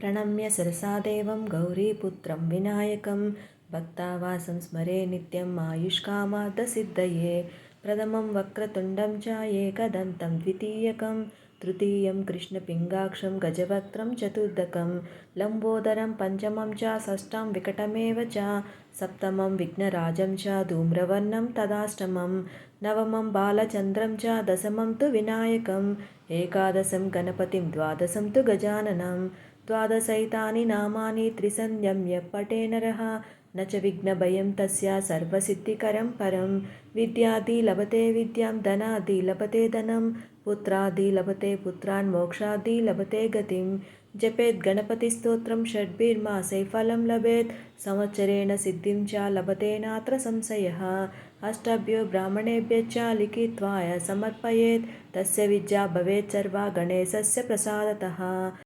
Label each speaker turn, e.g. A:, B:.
A: प्रणम्य शिरसा देवं गौरीपुत्रं विनायकं भक्तावासं स्मरे नित्यम् आयुष्कामार्थसिद्धये। प्रथमं वक्रतुण्डं च एकदन्तं द्वितीयकं तृतीयं कृष्णपिङ्गाक्षं गजवक्त्रं चतुर्दकं लम्बोदरं पञ्चमं च षष्ठं विकटमेव च सप्तमं विघ्नराजं च धूम्रवर्णं तदाष्टमं नवमं बालचन्द्रं च दशमं तु विनायकम् एकादशं गणपतिं द्वादशं तु गजाननं द्वादशैतानि नामानि त्रिसन्ध्यं यः पठे नरः न च विघ्नभयं तस्य सर्वसिद्धिकरं परं विद्यादि लभते विद्यां धनादि लभते धनं पुत्रादि लभते पुत्रान् मोक्षादि लभते गतिं जपेत् गणपतिस्तोत्रं षड्भिर्मासैः फलं लभेत् संवत्सरेण सिद्धिं च लभते नात्र संशयः अष्टभ्यो ब्राह्मणेभ्यश्च लिखित्वा समर्पयेत् तस्य विद्या भवेत् सर्वा गणेशस्य प्रसादतः।